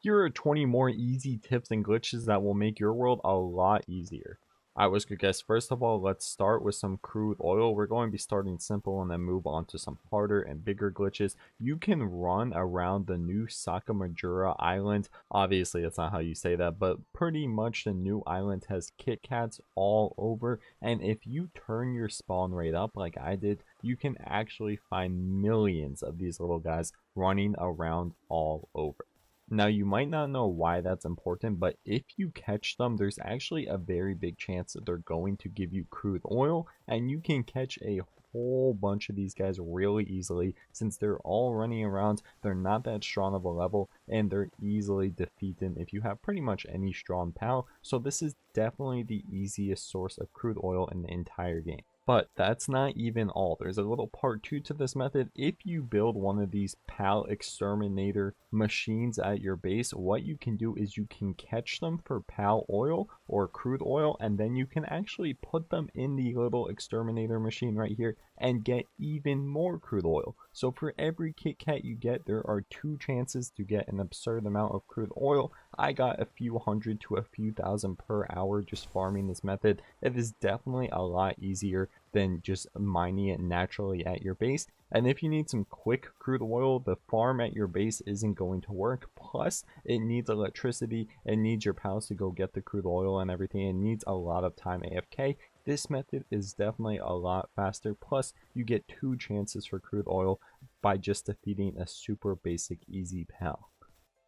Here are 20 more easy tips and glitches that will make your world a lot easier. I was good guys. First of all, let's start with some crude oil. We're going to be starting simple and then move on to some harder and bigger glitches. You can run around the new Sakamajura Island. Obviously, that's not how you say that, but pretty much the new island has Kit Kats all over. And if you turn your spawn rate up like I did, you can actually find millions of these little guys running around all over. Now, you might not know why that's important, but if you catch them, there's actually a very big chance that they're going to give you crude oil, and you can catch a whole bunch of these guys really easily since they're all running around. They're not that strong of a level, and they're easily defeated if you have pretty much any strong pal. So this is definitely the easiest source of crude oil in the entire game. But that's not even all. There's a little part 2 to this method. If you build one of these PAL exterminator machines at your base, what you can do is you can catch them for PAL oil or crude oil, and then you can actually put them in the little exterminator machine right here and get even more crude oil. So for every Kit Kat you get, there are 2 chances to get an absurd amount of crude oil. I got a few hundred to a few thousand per hour just farming this method. It is definitely a lot easier than just mining it naturally at your base. And if you need some quick crude oil, the farm at your base isn't going to work. Plus, it needs electricity, it needs your pals to go get the crude oil and everything. It needs a lot of time AFK. This method is definitely a lot faster. Plus, you get 2 chances for crude oil by just defeating a super basic easy pal.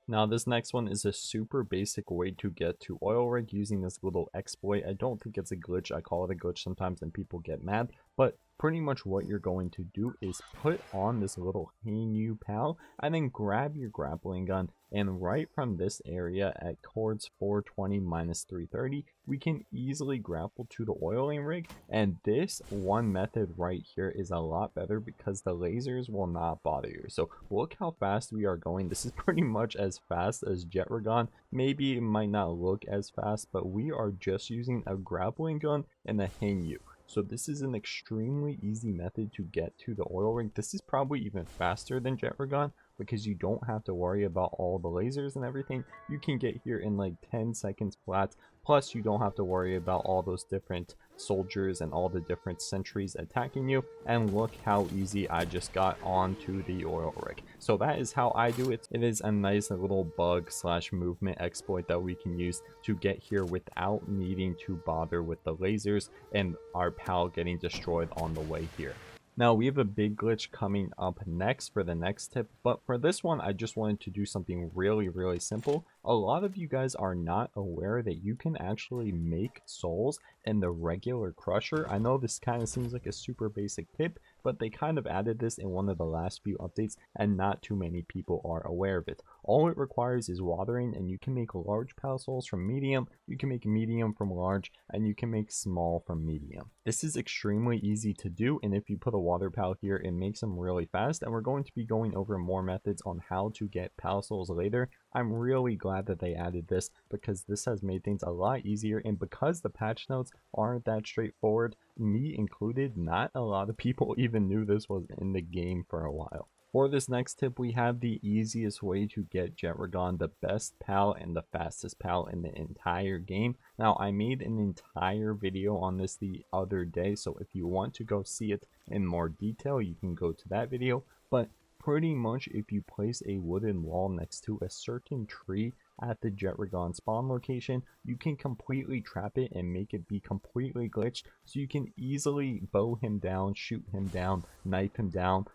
Now this next one is a super basic way to get to oil rig using this little exploit. I don't think it's a glitch. I call it a glitch sometimes and people get mad, but pretty much what you're going to do is put on this little hey new pal and then grab your grappling gun, and right from this area at chords 420 minus 330 we can easily grapple to the oiling rig. And this one method right here is a lot better because the lasers will not bother you. So look how fast we are going. This is pretty much as fast as Jetragon. Maybe it might not look as fast, but we are just using a grappling gun and a Henyu. So this is an extremely easy method to get to the oil rig. This is probably even faster than Jetragon because you don't have to worry about all the lasers and everything. You can get here in like 10 seconds flat. Plus, you don't have to worry about all those different soldiers and all the different sentries attacking you. And look how easy I just got onto the oil rig. So that is how I do it. It is a nice little bug slash movement exploit that we can use to get here without needing to bother with the lasers and our pal getting destroyed on the way here. Now we have a big glitch coming up next for the next tip, but for this one I just wanted to do something really simple. A lot of you guys are not aware that you can actually make souls in the regular crusher. I know this kind of seems like a super basic tip, but they kind of added this in one of the last few updates and not too many people are aware of it. All it requires is watering, and you can make large pal souls from medium, you can make medium from large, and you can make small from medium. This is extremely easy to do, and if you put a water pal here, it makes them really fast. And we're going to be going over more methods on how to get pal souls later. I'm really glad that they added this because this has made things a lot easier, and because the patch notes aren't that straightforward, me included, not a lot of people even knew this was in the game for a while. For this next tip, we have the easiest way to get Jetragon, the best pal and the fastest pal in the entire game. Now, I made an entire video on this the other day, so if you want to go see it in more detail, you can go to that video. But pretty much if you place a wooden wall next to a certain tree at the Jetragon spawn location, you can completely trap it and make it be completely glitched, so you can easily bow him down, shoot him down, knife him down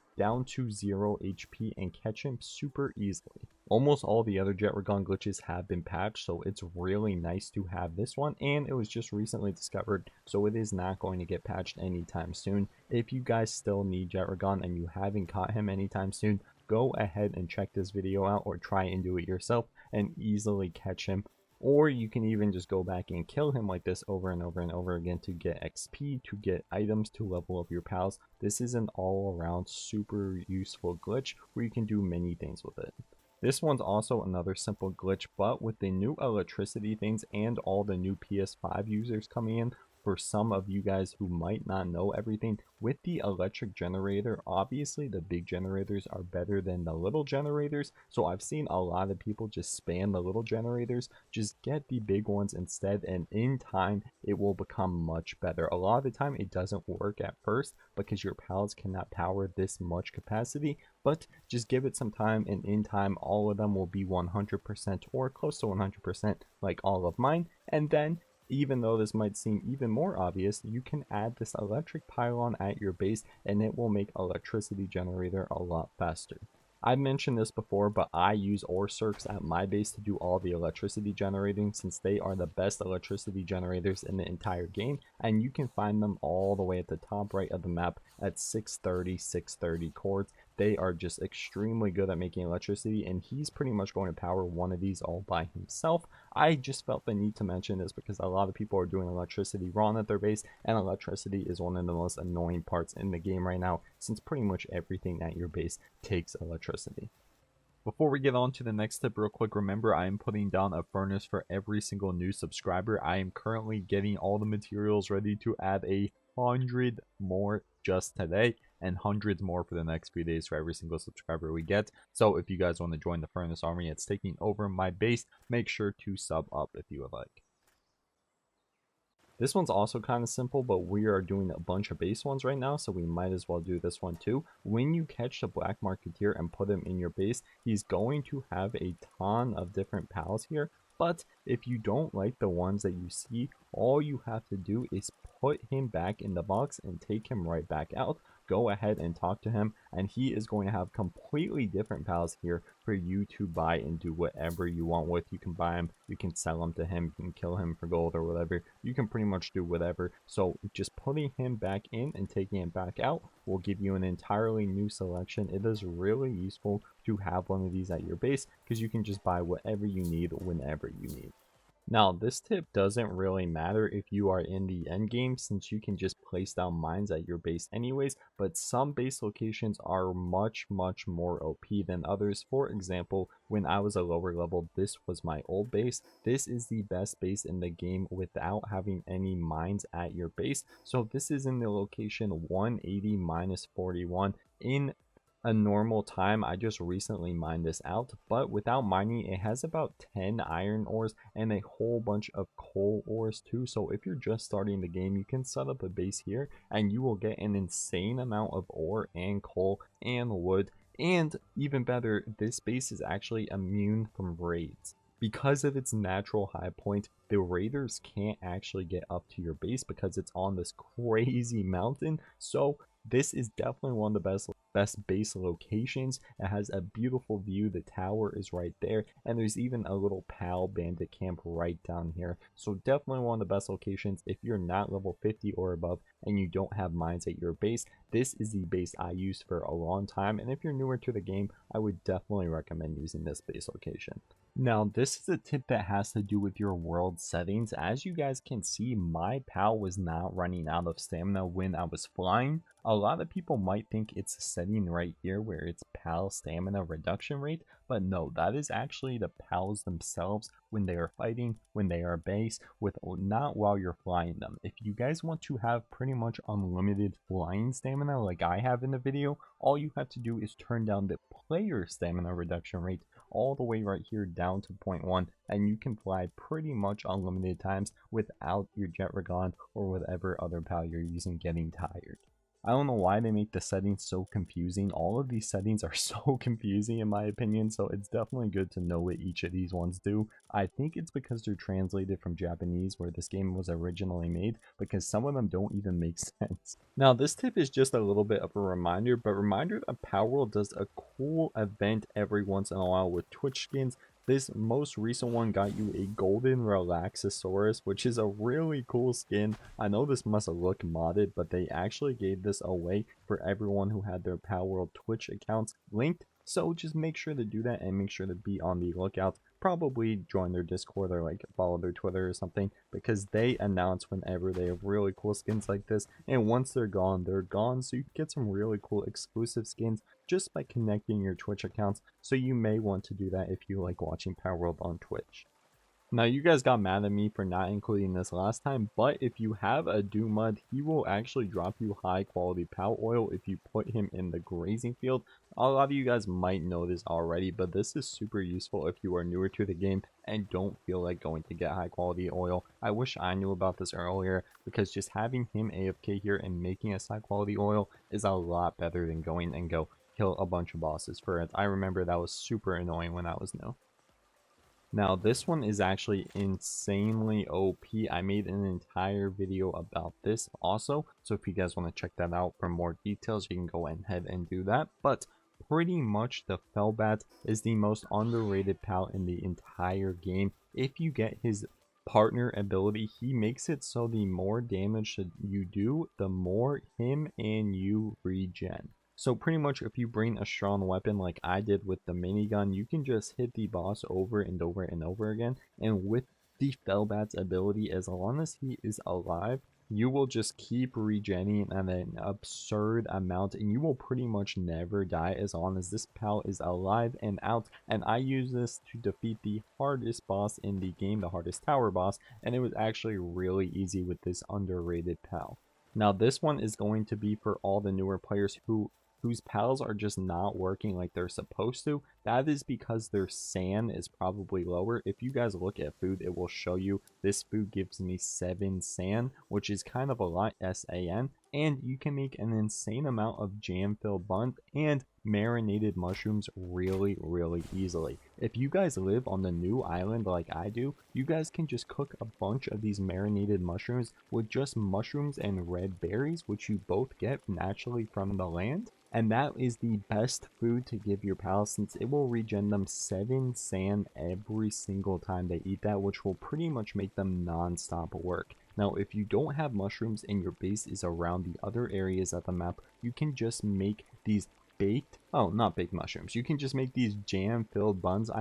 to 0 HP and catch him super easily. Almost all the other Jetragon glitches have been patched, so it's really nice to have this one, and it was just recently discovered, so it is not going to get patched anytime soon. If you guys still need Jetragon and you haven't caught him anytime soon, go ahead and check this video out or try and do it yourself and easily catch him. Or you can even just go back and kill him like this over and over again to get XP, to get items, to level up your pals. This is an all around super useful glitch where you can do many things with it. This one's also another simple glitch, but with the new electricity things and all the new PS5 users coming in, for some of you guys who might not know everything, with the electric generator, obviously the big generators are better than the little generators. So I've seen a lot of people just spam the little generators, just get the big ones instead, and in time it will become much better. A lot of the time it doesn't work at first because your pals cannot power this much capacity, but just give it some time, and in time all of them will be 100% or close to 100% like all of mine. And then, even though this might seem even more obvious, you can add this electric pylon at your base and it will make electricity generator a lot faster. I mentioned this before, but I use ore circs at my base to do all the electricity generating, since they are the best electricity generators in the entire game, and you can find them all the way at the top right of the map at 630 cords. They are just extremely good at making electricity, and he's pretty much going to power one of these all by himself. I just felt the need to mention this because a lot of people are doing electricity wrong at their base, and electricity is one of the most annoying parts in the game right now, since pretty much everything at your base takes electricity. Before we get on to the next tip real quick, remember I am putting down a furnace for every single new subscriber. I am currently getting all the materials ready to add 100 more just today, and hundreds more for the next few days for every single subscriber we get. So if you guys want to join the furnace army, it's taking over my base. Make sure to sub up if you would like. This one's also kind of simple, but we are doing a bunch of base ones right now, so we might as well do this one too. When you catch the black marketeer and put him in your base, he's going to have a ton of different pals here. But if you don't like the ones that you see, all you have to do is put him back in the box and take him right back out. Go ahead and talk to him, and he is going to have completely different pals here for you to buy and do whatever you want with. You can buy him, you can sell him to him, you can kill him for gold or whatever. You can pretty much do whatever. So just putting him back in and taking him back out will give you an entirely new selection. It is really useful to have one of these at your base because you can just buy whatever you need whenever you need. Now, this tip doesn't really matter if you are in the end game, since you can just place down mines at your base anyways, but some base locations are much more OP than others. For example, when I was a lower level, this was my old base. This is the best base in the game without having any mines at your base. So this is in the location 180 - 41 in a normal time. I just recently mined this out, but without mining, it has about 10 iron ores and a whole bunch of coal ores too. So if you're just starting the game, you can set up a base here and you will get an insane amount of ore and coal and wood. And even better, this base is actually immune from raids. Because of its natural high point, the raiders can't actually get up to your base because it's on this crazy mountain. So this is definitely one of the best base locations. It has a beautiful view. The tower is right there, and there's even a little pal bandit camp right down here. So definitely one of the best locations if you're not level 50 or above and you don't have mines at your base. This is the base I used for a long time, and if you're newer to the game, I would definitely recommend using this base location. Now, this is a tip that has to do with your world settings. As you guys can see, my pal was not running out of stamina when I was flying. A lot of people might think it's a setting right here where it's pal stamina reduction rate, but no, that is actually the pals themselves when they are fighting, when they are base, with not while you're flying them. If you guys want to have pretty much unlimited flying stamina like I have in the video, all you have to do is turn down the player stamina reduction rate all the way right here down to 0.1, and you can fly pretty much unlimited times without your jet regon or whatever other pal you're using getting tired. I don't know why they make the settings so confusing. All of these settings are so confusing in my opinion, so it's definitely good to know what each of these ones do. I think it's because they're translated from Japanese where this game was originally made, because some of them don't even make sense. Now, this tip is just a little bit of a reminder, but reminder that Palworld does a cool event every once in a while with Twitch skins. This most recent one got you a golden Relaxosaurus, which is a really cool skin. I know this must look modded, but they actually gave this away for everyone who had their Palworld Twitch accounts linked. So just make sure to do that and make sure to be on the lookout. Probably join their Discord or like follow their Twitter or something, because they announce whenever they have really cool skins like this, and once they're gone, they're gone. So you can get some really cool exclusive skins just by connecting your Twitch accounts. So you may want to do that if you like watching Palworld on Twitch. Now, you guys got mad at me for not including this last time, but if you have a Doomud, he will actually drop you high quality Pal Oil if you put him in the grazing field. A lot of you guys might know this already, but this is super useful if you are newer to the game and don't feel like going to get high quality oil. I wish I knew about this earlier, because just having him AFK here and making us high quality oil is a lot better than going and go kill a bunch of bosses for it. I remember that was super annoying when I was new. Now, this one is actually insanely OP. I made an entire video about this also, so if you guys want to check that out for more details, you can go ahead and do that. But pretty much the Felbat is the most underrated pal in the entire game. If you get his partner ability, he makes it so the more damage that you do, the more him and you regen. So pretty much if you bring a strong weapon like I did with the minigun, you can just hit the boss over and over and over again. And with the Felbat's ability, as long as he is alive, you will just keep regenerating at an absurd amount, and you will pretty much never die as long as this pal is alive and out. And I use this to defeat the hardest boss in the game, the hardest tower boss, and it was actually really easy with this underrated pal. Now, this one is going to be for all the newer players whose pals are just not working like they're supposed to. That is because their SAN is probably lower. If you guys look at food, it will show you this food gives me 7 SAN, which is kind of a lot, SAN, and you can make an insane amount of jam-filled buns and marinated mushrooms really easily. If you guys live on the new island like I do, you guys can just cook a bunch of these marinated mushrooms with just mushrooms and red berries, which you both get naturally from the land. And that is the best food to give your pals, since it will regen them 7 SAN every single time they eat that, which will pretty much make them non-stop work. Now, if you don't have mushrooms and your base is around the other areas of the map, you can just make these not baked mushrooms. You can just make these jam-filled buns,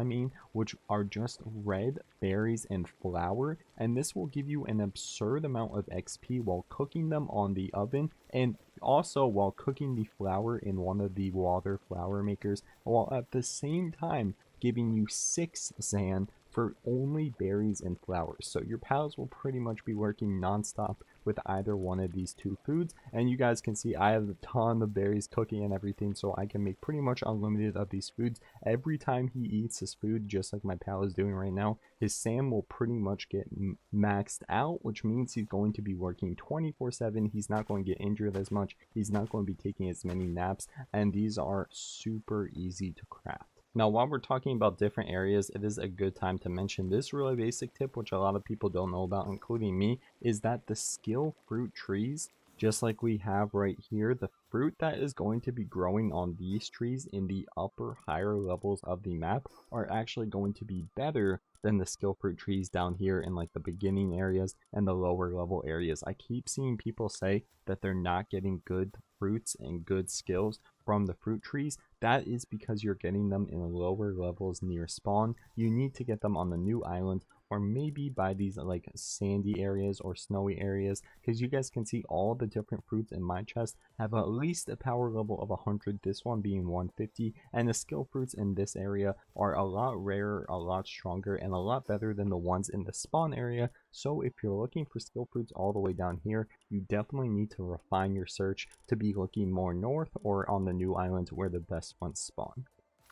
which are just red berries and flour, and this will give you an absurd amount of XP while cooking them on the oven, and also while cooking the flour in one of the water flour makers, while at the same time giving you 6 SAN for only berries and flowers. So your pals will pretty much be working non-stop with either one of these two foods. And you guys can see I have a ton of berries cooking and everything, so I can make pretty much unlimited of these foods. Every time he eats his food, just like my pal is doing right now, his SAN will pretty much get maxed out, which means he's going to be working 24/7. He's not going to get injured as much. He's not going to be taking as many naps, and these are super easy to craft. Now, while we're talking about different areas, it is a good time to mention this really basic tip, which a lot of people don't know about, including me, is that the skill fruit trees, just like we have right here, the fruit that is going to be growing on these trees in the upper, higher levels of the map are actually going to be better than the skill fruit trees down here in like the beginning areas and the lower level areas. I keep seeing people say that they're not getting good fruits and good skills from the fruit trees. That is because you're getting them in lower levels near spawn. You need to get them on the new island, or maybe by these like sandy areas or snowy areas, because you guys can see all the different fruits in my chest have at least a power level of 100, this one being 150, and the skill fruits in this area are a lot rarer, a lot stronger, and a lot better than the ones in the spawn area. So if you're looking for skill fruits all the way down here, you definitely need to refine your search to be looking more north or on the new island where the best ones spawn.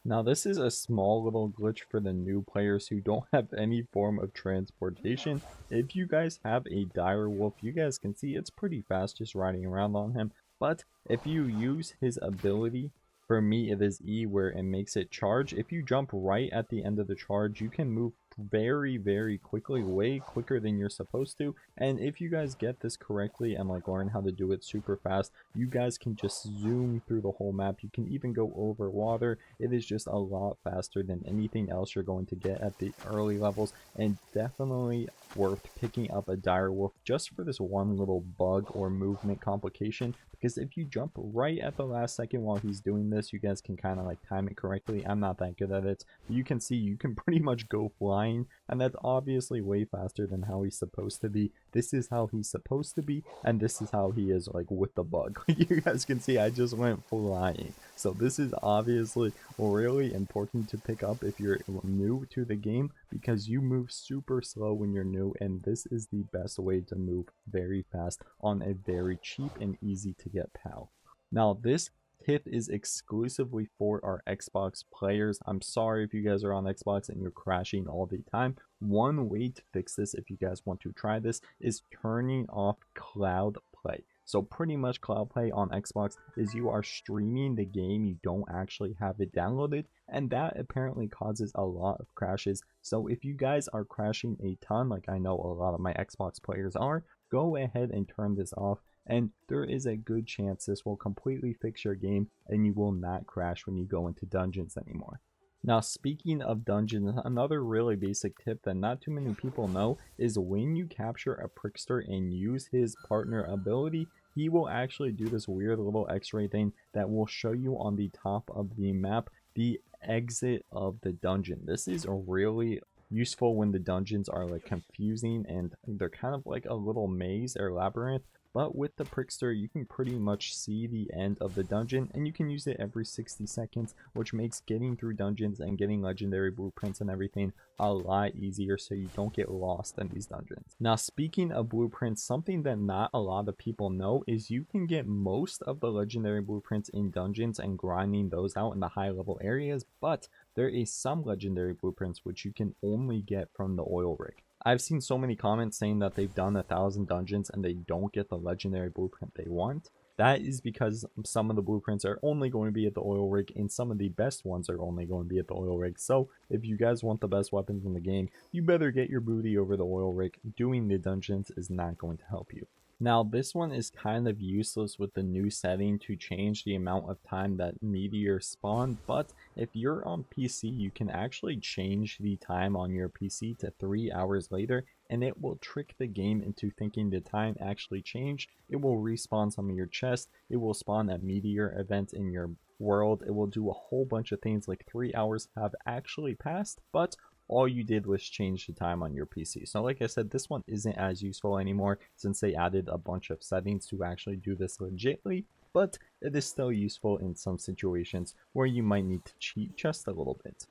Now, this is a small little glitch for the new players who don't have any form of transportation. If you guys have a dire wolf, you guys can see it's pretty fast just riding around on him. But if you use his ability, for me it is E, where it makes it charge. If you jump right at the end of the charge, you can move very quickly, way quicker than you're supposed to. And if you guys get this correctly and like learn how to do it super fast, you guys can just zoom through the whole map. You can even go over water. It is just a lot faster than anything else you're going to get at the early levels, and definitely worth picking up a dire wolf just for this one little bug or movement complication, because if you jump right at the last second while he's doing this, you guys can kind of like time it correctly. I'm not that good at it, but you can see you can pretty much go flying, and that's obviously way faster than how he's supposed to be. this is how he's supposed to be, and this is how he is like with the bug. You guys can see I just went flying. So this is obviously really important to pick up if you're new to the game, because you move super slow when you're new, and this is the best way to move very fast on a very cheap and easy to get PAL. Now this tip is exclusively for our Xbox players. I'm sorry if you guys are on Xbox and you're crashing all the time. One way to fix this, if you guys want to try this, is turning off cloud play. So pretty much cloud play on Xbox is you are streaming the game, you don't actually have it downloaded, and that apparently causes a lot of crashes. So if you guys are crashing a ton, like I know a lot of my Xbox players are, go ahead and turn this off, and there is a good chance this will completely fix your game and you will not crash when you go into dungeons anymore. Now, speaking of dungeons, another really basic tip that not too many people know is when you capture a Prickster and use his partner ability, he will actually do this weird little X-ray thing that will show you on the top of the map the exit of the dungeon. This is really useful when the dungeons are like confusing and they're kind of like a little maze or labyrinth. But with the Prickster, you can pretty much see the end of the dungeon, and you can use it every 60 seconds, which makes getting through dungeons and getting legendary blueprints and everything a lot easier, so you don't get lost in these dungeons. Now, speaking of blueprints, something that not a lot of people know is you can get most of the legendary blueprints in dungeons and grinding those out in the high level areas, but there is some legendary blueprints which you can only get from the oil rig. I've seen so many comments saying that they've done 1,000 dungeons and they don't get the legendary blueprint they want. That is because some of the blueprints are only going to be at the oil rig, and some of the best ones are only going to be at the oil rig. So if you guys want the best weapons in the game, you better get your booty over the oil rig. Doing the dungeons is not going to help you. Now, this one is kind of useless with the new setting to change the amount of time that meteors spawn, but if you're on PC, you can actually change the time on your PC to 3 hours later, and it will trick the game into thinking the time actually changed. It will respawn some of your chests, it will spawn a meteor event in your world, it will do a whole bunch of things like 3 hours have actually passed, but all you did was change the time on your PC. So like I said, this one isn't as useful anymore since they added a bunch of settings to actually do this legitly, but it is still useful in some situations where you might need to cheat just a little bit.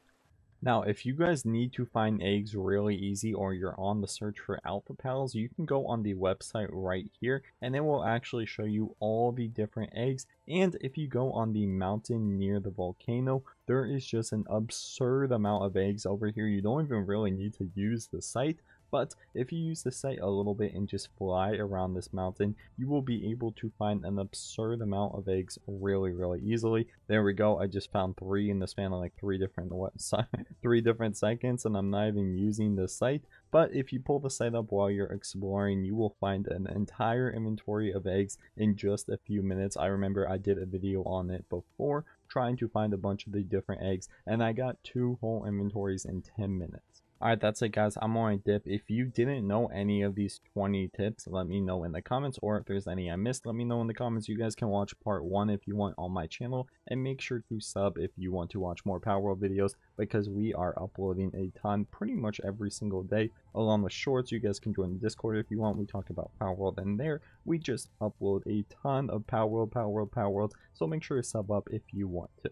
Now, if you guys need to find eggs really easy, or you're on the search for alpha pals, you can go on the website right here and it will actually show you all the different eggs. And if you go on the mountain near the volcano, there is just an absurd amount of eggs over here. You don't even really need to use the site. But if you use the site a little bit and just fly around this mountain, you will be able to find an absurd amount of eggs really easily. There we go. I just found 3 in the span of like 3 different seconds, and I'm not even using the site. But if you pull the site up while you're exploring, you will find an entire inventory of eggs in just a few minutes. I remember I did a video on it before, trying to find a bunch of the different eggs, and I got 2 whole inventories in 10 minutes. Alright, that's it guys, I'm on a dip. If you didn't know any of these 20 tips, let me know in the comments, or if there's any I missed, let me know in the comments. You guys can watch part 1 if you want on my channel, and make sure to sub if you want to watch more Palworld videos, because we are uploading a ton pretty much every single day, along with shorts. You guys can join the Discord if you want. We talk about Palworld, and there we just upload a ton of Palworld, so make sure to sub up if you want to.